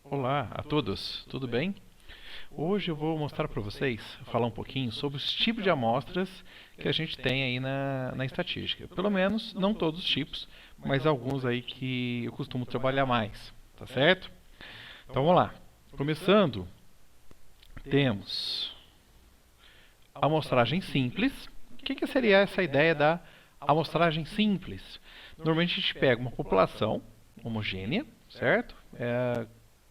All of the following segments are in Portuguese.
Olá a todos, tudo bem? Hoje eu vou mostrar para vocês, falar um pouquinho sobre os tipos de amostras que a gente tem aí na estatística. Pelo menos, não todos os tipos, mas alguns aí que eu costumo trabalhar mais, tá certo? Então vamos lá. Começando, temos a amostragem simples. O que seria essa ideia da amostragem simples? Normalmente a gente pega uma população homogênea, certo?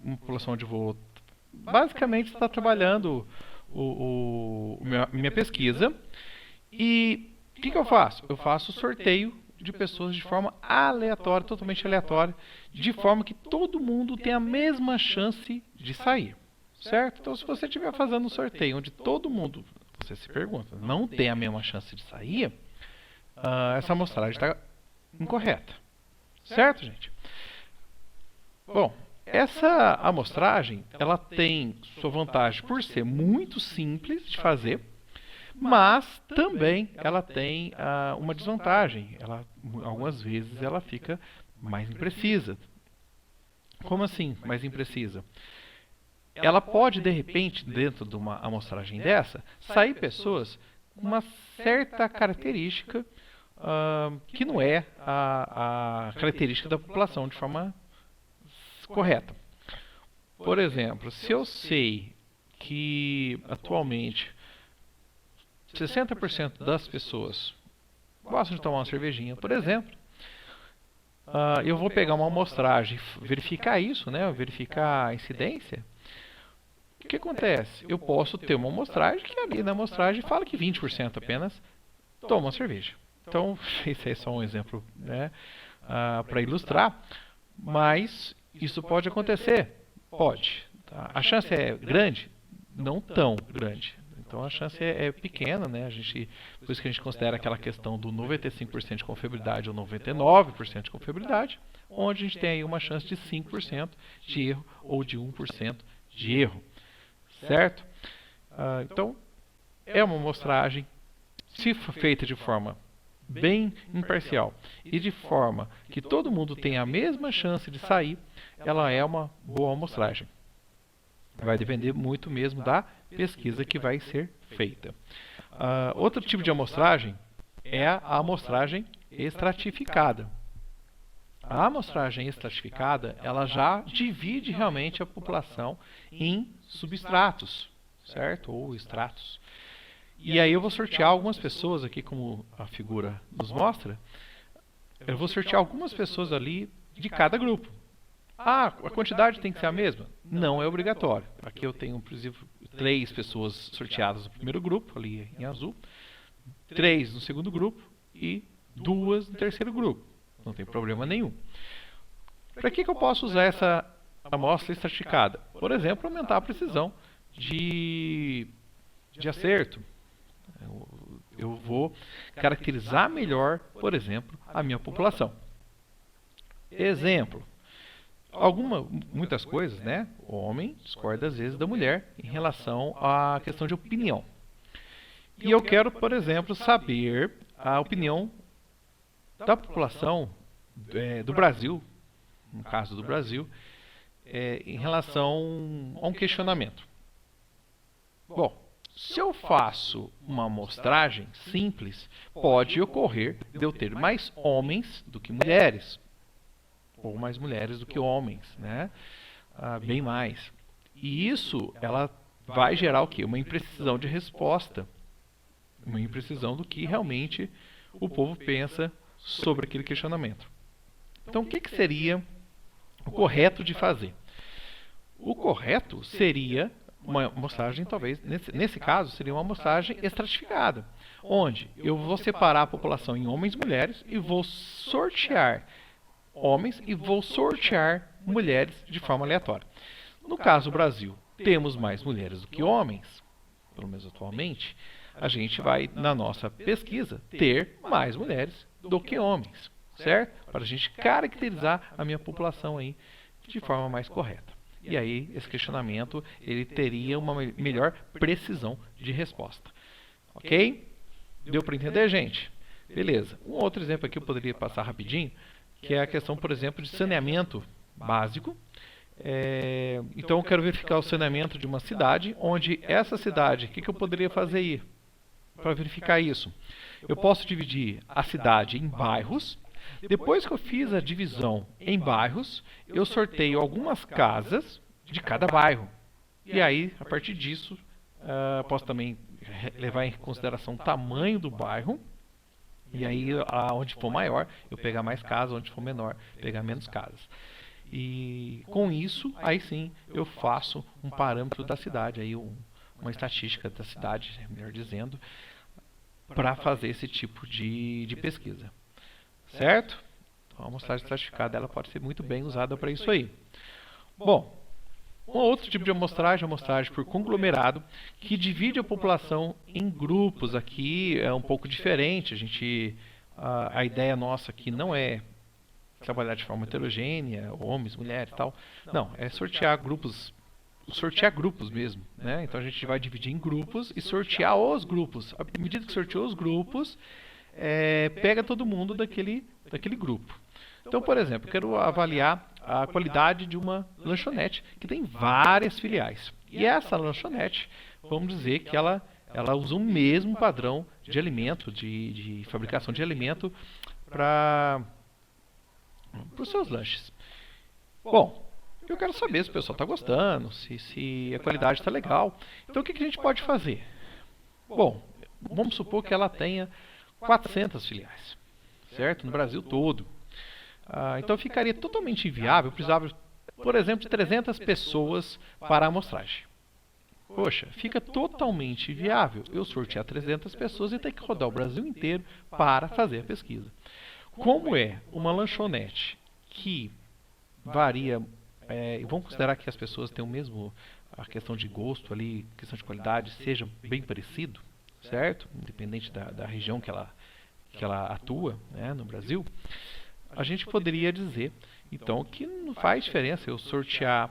Uma população onde vou basicamente está trabalhando minha pesquisa. E o que eu faço? Eu faço sorteio de pessoas de forma aleatória, totalmente aleatória, de forma que todo mundo tem a mesma chance de sair, certo? Então, se você estiver fazendo um sorteio onde todo mundo, você se pergunta, não tem a mesma chance de sair, essa amostragem está incorreta, certo, gente? Bom, essa amostragem, ela tem sua vantagem por ser muito simples de fazer, mas também ela tem uma desvantagem. Algumas vezes ela fica mais imprecisa. Como assim, mais imprecisa? Ela pode, de repente, dentro de uma amostragem dessa, sair pessoas com uma certa característica que não é a característica da população de forma correta. Por exemplo, se eu sei que atualmente 60% das pessoas gostam de tomar uma cervejinha, por exemplo, eu vou pegar uma amostragem, verificar isso, né, verificar a incidência. O que acontece? Eu posso ter uma amostragem que ali na amostragem fala que 20% apenas tomam cerveja. Então, esse é só um exemplo, né, para ilustrar, mas isso pode acontecer? Pode. Tá? A chance é grande? Não tão grande. Então a chance é pequena, né? Por isso que a gente considera aquela questão do 95% de confiabilidade ou 99% de confiabilidade, onde a gente tem aí uma chance de 5% de erro ou de 1% de erro. Certo? Então, é uma amostragem, se for feita de forma bem imparcial e de forma que todo mundo tenha a mesma chance de sair, ela é uma boa amostragem. Vai depender muito mesmo da pesquisa que vai ser feita. Outro tipo de amostragem é a amostragem estratificada. A amostragem estratificada, ela já divide realmente a população em substratos, certo? Ou estratos. E aí eu vou sortear algumas pessoas aqui, como a figura nos mostra. Eu vou sortear algumas pessoas ali de cada grupo. A quantidade tem que ser a mesma? Não é obrigatório. Aqui eu tenho, por exemplo, 3 pessoas sorteadas no primeiro grupo, ali em azul, 3 no segundo grupo e 2 no terceiro grupo. Não tem problema nenhum. Para que eu posso usar essa amostra estratificada? Por exemplo, aumentar a precisão de acerto. Eu vou caracterizar melhor, por exemplo, a minha população. Exemplo. Muitas coisas, né? O homem discorda às vezes da mulher em relação à questão de opinião. E eu quero, por exemplo, saber a opinião da população do Brasil, no caso do Brasil, em relação a um questionamento. Bom, se eu faço uma amostragem simples, pode ocorrer de eu ter mais homens do que mulheres. Ou mais mulheres do que homens, né? Bem mais. E isso, ela vai gerar o quê? Uma imprecisão de resposta. Uma imprecisão do que realmente o povo pensa sobre aquele questionamento. Então, o que seria o correto de fazer? O correto seria uma amostragem, talvez, nesse caso, seria uma amostragem estratificada, onde eu vou separar a população em homens e mulheres e vou sortear homens e vou sortear mulheres de forma aleatória. No caso do Brasil, temos mais mulheres do que homens, pelo menos atualmente, a gente vai, na nossa pesquisa, ter mais mulheres do que homens, certo? Para a gente caracterizar a minha população aí de forma mais correta. E aí, esse questionamento, ele teria uma melhor precisão de resposta. Ok? Deu para entender, gente? Beleza. Um outro exemplo aqui eu poderia passar rapidinho, que é a questão, por exemplo, de saneamento básico. Então eu quero verificar o saneamento de uma cidade, onde essa cidade, o que eu poderia fazer aí para verificar isso? Eu posso dividir a cidade em bairros. Depois que eu fiz a divisão em bairros, eu sorteio algumas casas de cada bairro. E aí, a partir disso, posso também levar em consideração o tamanho do bairro. E aí, onde for maior, eu pegar mais casas, onde for menor, pegar menos casas. E com isso, aí sim, eu faço um parâmetro da cidade, aí uma estatística da cidade, melhor dizendo, para fazer esse tipo de pesquisa. Certo? Então, a amostragem estratificada ela pode ser muito bem usada para isso aí. Bom, um outro tipo de amostragem é a amostragem por conglomerado, que divide a população em grupos. Aqui é um pouco diferente. A ideia nossa aqui não é trabalhar de forma heterogênea, homens, mulheres e tal. Não, é sortear grupos mesmo, né? Então a gente vai dividir em grupos e sortear os grupos. À medida que sorteou os grupos, pega todo mundo daquele grupo. Então, por exemplo, eu quero avaliar a qualidade de uma lanchonete que tem várias filiais. E essa lanchonete, vamos dizer que ela usa o mesmo padrão de alimento, de fabricação de alimento para os seus lanches. Bom, eu quero saber se o pessoal está gostando, se a qualidade está legal. Então, o que a gente pode fazer? Bom, vamos supor que ela tenha 400 filiais, certo? No Brasil todo. Então ficaria totalmente inviável, eu precisava, por exemplo, de 300 pessoas para a amostragem. Poxa, fica totalmente inviável eu sortear 300 pessoas e ter que rodar o Brasil inteiro para fazer a pesquisa. Como é uma lanchonete que varia, vamos considerar que as pessoas têm o mesmo, a questão de gosto ali, questão de qualidade, seja bem parecido, certo? Independente da região que ela atua, né, no Brasil, a gente poderia dizer, então, que não faz diferença eu sortear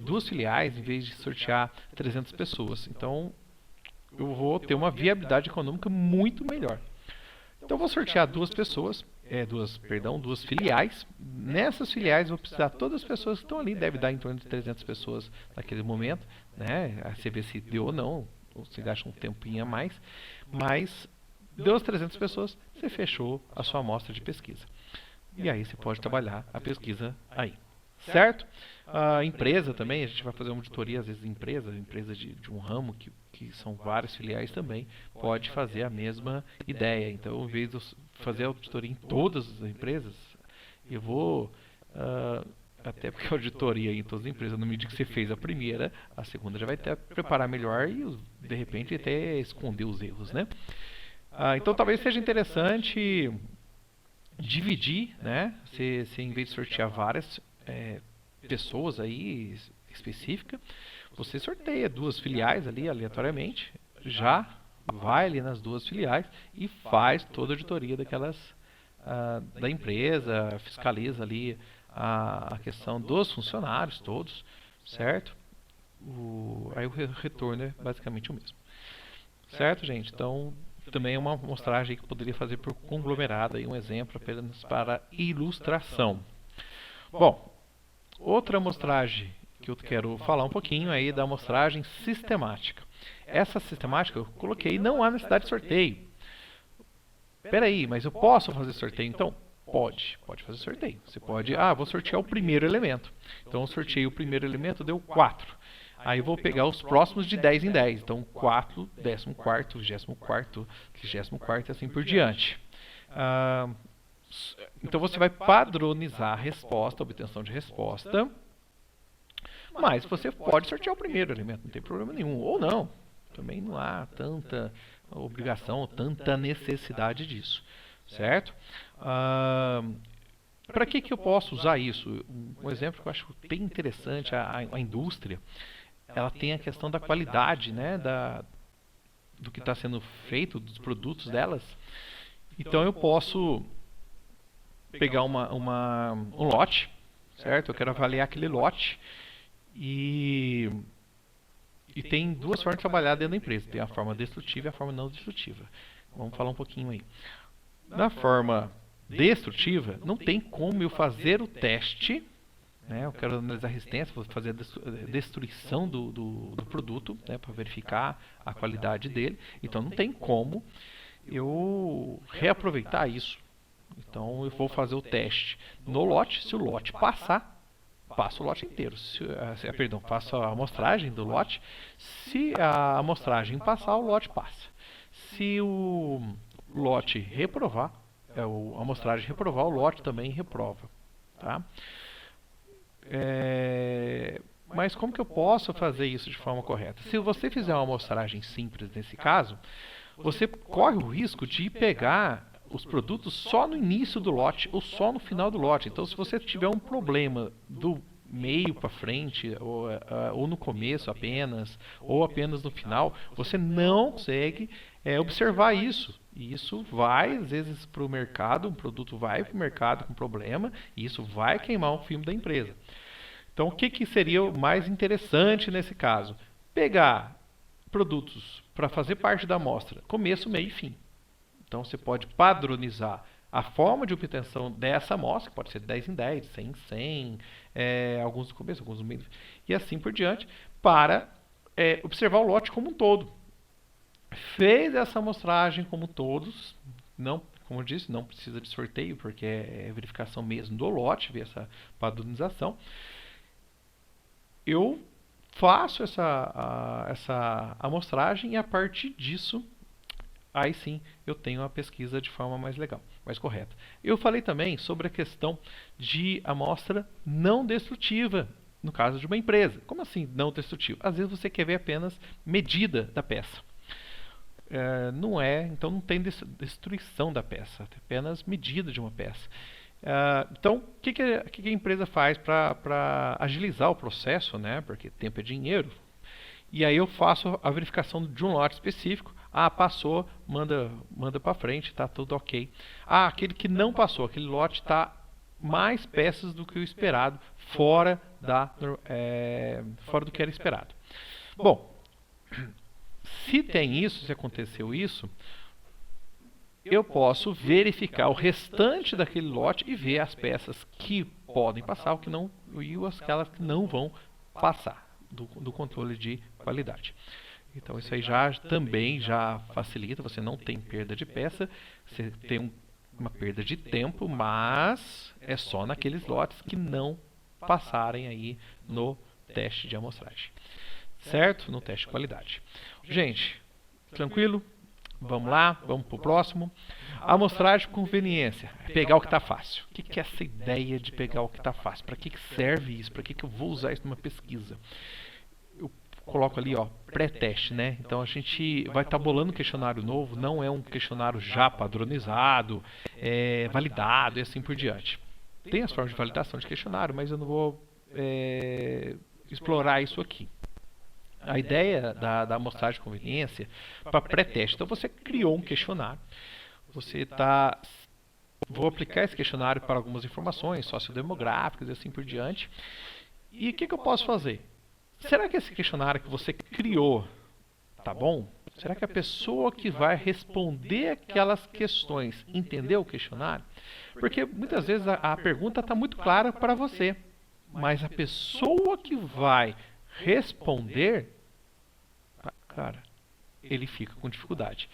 2 filiais em vez de sortear 300 pessoas. Então, eu vou ter uma viabilidade econômica muito melhor. Então, eu vou sortear 2 filiais. Nessas filiais, eu vou precisar de todas as pessoas que estão ali. Deve dar em torno de 300 pessoas naquele momento, né? Aí você vê se deu ou não, ou se gasta um tempinho a mais. Mas, deu as 300 pessoas, você fechou a sua amostra de pesquisa. E aí você pode trabalhar a pesquisa aí. Certo? A empresa também, a gente vai fazer uma auditoria, às vezes empresa de um ramo que são várias filiais também, pode fazer a mesma ideia. Então, em vez de eu fazer a auditoria em todas as empresas, eu vou, até porque a auditoria em todas as empresas, no medida que você fez a primeira, a segunda já vai ter a preparar melhor e, de repente, até esconder os erros, né? Então, talvez seja interessante dividir, né? Você em vez de sortear várias pessoas aí específica, você sorteia 2 filiais ali aleatoriamente, já vai ali nas 2 filiais e faz toda a auditoria daquelas da empresa, fiscaliza ali a questão dos funcionários todos, certo? Aí o retorno é basicamente o mesmo. Certo, gente? Então, também é uma amostragem que poderia fazer por conglomerado, aí um exemplo apenas para ilustração. Bom, outra amostragem que eu quero falar um pouquinho aí da amostragem sistemática. Essa sistemática eu coloquei, não há necessidade de sorteio. Espera aí, mas eu posso fazer sorteio então? Pode fazer sorteio. Você pode, vou sortear o primeiro elemento. Então eu sorteei o primeiro elemento, deu 4. Aí eu vou pegar os próximos de 10 em 10. Então 4, 14º, 24º, 34º e assim por diante. Então você vai padronizar a resposta, a obtenção de resposta. Mas você pode sortear o primeiro elemento, não tem problema nenhum. Ou não. Também não há tanta obrigação, tanta necessidade disso. Certo? Para que eu posso usar isso? Um exemplo que eu acho bem interessante, a indústria, ela tem a questão da qualidade, né, do que está sendo feito, dos produtos delas. Então eu posso pegar um lote, certo? Eu quero avaliar aquele lote e tem 2 formas de trabalhar dentro da empresa. Tem a forma destrutiva e a forma não destrutiva. Vamos falar um pouquinho aí. Na forma destrutiva, não tem como eu fazer o teste né? Eu quero analisar a resistência, vou fazer a destruição do produto, né, para verificar a qualidade dele. Então não tem como eu reaproveitar isso. Então eu vou fazer o teste no lote. Se o lote passar, passo o lote inteiro. Perdão, faço a amostragem do lote. Se a amostragem passar, o lote passa. Se o lote reprovar, a amostragem reprovar, o lote também reprova. Tá? Mas como que eu posso fazer isso de forma correta? Se você fizer uma amostragem simples nesse caso, você corre o risco de pegar os produtos só no início do lote ou só no final do lote. Então, se você tiver um problema do meio para frente, ou no começo apenas, ou apenas no final, você não consegue observar isso. E isso vai, às vezes, para o mercado, um produto vai para o mercado com problema, e isso vai queimar o filme da empresa. Então, o que seria o mais interessante nesse caso? Pegar produtos para fazer parte da amostra, começo, meio e fim. Então, você pode padronizar a forma de obtenção dessa amostra, que pode ser de 10 em 10, 100 em 100, alguns no começo, alguns no meio, e assim por diante, para observar o lote como um todo. Fez essa amostragem como todos, não, como eu disse, não precisa de sorteio, porque é verificação mesmo do lote, ver essa padronização. Eu faço essa amostragem e a partir disso, aí sim eu tenho a pesquisa de forma mais legal, mais correta. Eu falei também sobre a questão de amostra não destrutiva, no caso de uma empresa. Como assim não destrutiva? Às vezes você quer ver apenas medida da peça. Não é, então não tem destruição da peça, tem apenas medida de uma peça. Então, o que a empresa faz para agilizar o processo, né? Porque tempo é dinheiro. E aí eu faço a verificação de um lote específico. Passou, manda para frente, está tudo ok. Aquele que não passou, aquele lote está mais peças do que o esperado, fora do que era esperado. Bom, se tem isso, se aconteceu isso, eu posso verificar o restante daquele lote e ver as peças que podem passar que não, e aquelas que não vão passar do controle de qualidade. Então isso aí também já facilita, você não tem perda de peça, você tem uma perda de tempo, mas é só naqueles lotes que não passarem aí no teste de amostragem. Certo? No teste de qualidade. Gente, tranquilo? Vamos lá, vamos para o próximo. Amostragem de conveniência. Pegar o que está fácil. O que é essa ideia de pegar o que está fácil? Para que serve isso? Para que eu vou usar isso numa pesquisa? Eu coloco ali, ó, pré-teste, né? Então a gente vai estar bolando um questionário novo, não é um questionário já padronizado, validado e assim por diante. Tem as formas de validação de questionário, mas eu não vou explorar isso aqui. A ideia da amostragem de conveniência para pré-teste. Então você criou um questionário, vou aplicar esse questionário para algumas informações sociodemográficas e assim por diante. E o que eu posso fazer? Será que esse questionário que você criou tá bom? Será que a pessoa que vai responder aquelas questões entendeu o questionário? Porque muitas vezes a pergunta está muito clara para você, mas a pessoa que vai responder, cara, ele fica com dificuldade.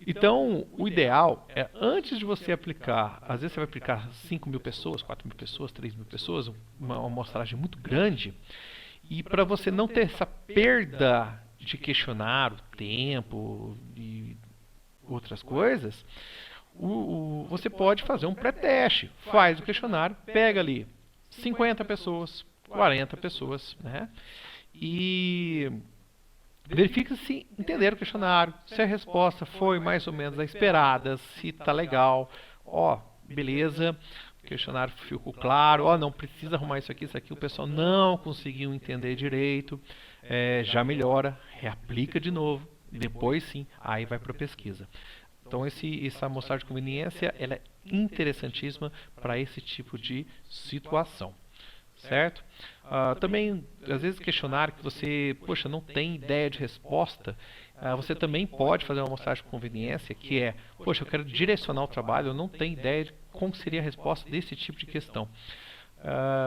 Então, o ideal é, antes de você aplicar, às vezes você vai aplicar 5.000 pessoas, 4.000 pessoas, 3.000 pessoas, uma amostragem muito grande, e para você não ter essa perda de questionário, tempo e outras coisas, você pode fazer um pré-teste. Faz o questionário, pega ali 50 pessoas, 40 pessoas, né? E verifica se entenderam o questionário, se a resposta foi mais ou menos a esperada, se está legal. Beleza, o questionário ficou claro. Não precisa arrumar isso aqui o pessoal não conseguiu entender direito. Já melhora, reaplica de novo, depois sim, aí vai para a pesquisa. Então essa amostragem de conveniência ela é interessantíssima para esse tipo de situação. Certo? Também, às vezes, questionário que você, não tem ideia de resposta, você também pode fazer uma amostragem de conveniência, que é, eu quero direcionar o trabalho, eu não tenho ideia de como seria a resposta desse tipo de questão.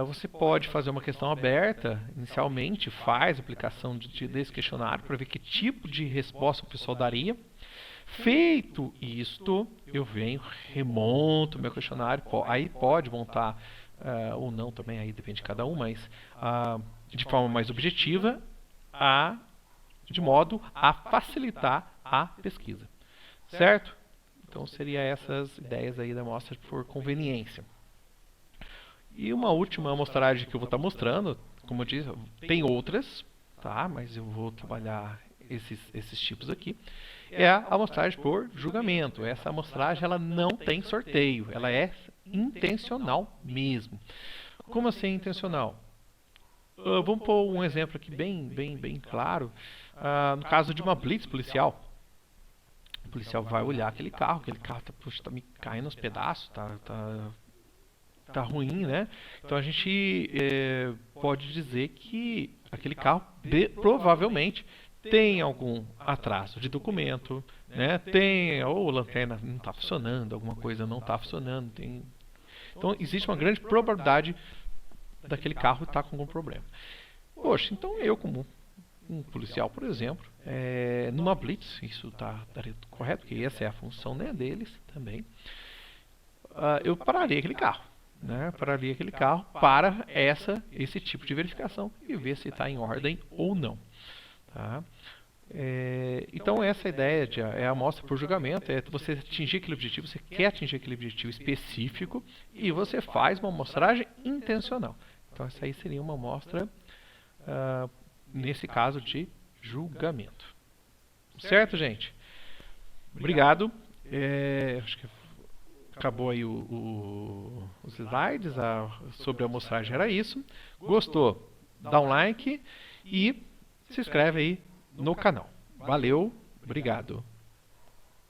Você pode fazer uma questão aberta, inicialmente, faz a aplicação desse questionário para ver que tipo de resposta o pessoal daria. Feito isto, eu venho, remonto meu questionário, aí pode montar ou não também, aí depende de cada um, mas de forma mais objetiva, de modo a facilitar a pesquisa. Certo? Então, seria essas ideias aí da amostra por conveniência. E uma última amostragem que eu vou estar mostrando, como eu disse, tem outras, tá? Mas eu vou trabalhar esses tipos aqui. É a amostragem por julgamento. Essa amostragem ela não tem sorteio, ela é intencional mesmo. Como assim intencional? Vamos pôr um exemplo aqui bem claro. No caso de uma blitz policial. O policial vai olhar aquele carro tá me caindo aos pedaços, tá ruim, né? Então a gente pode dizer que aquele carro provavelmente tem algum atraso de documento, né? Ou a lanterna não está funcionando, alguma coisa não está funcionando. Então existe uma grande probabilidade daquele carro estar com algum problema. Poxa, então eu como um policial, por exemplo, numa blitz, isso estaria correto, porque essa é a função, né, deles também, eu pararia aquele carro. Pararia aquele carro para esse tipo de verificação e ver se está em ordem ou não. Tá? Então essa ideia é a amostra por julgamento, é você atingir aquele objetivo, você quer atingir aquele objetivo específico e você faz uma amostragem intencional. Então essa aí seria uma amostra, nesse caso, de julgamento. Certo, gente? Obrigado. Acho que acabou aí os slides, sobre a amostragem era isso. Gostou? Dá um like e se inscreve aí no canal. Valeu, obrigado.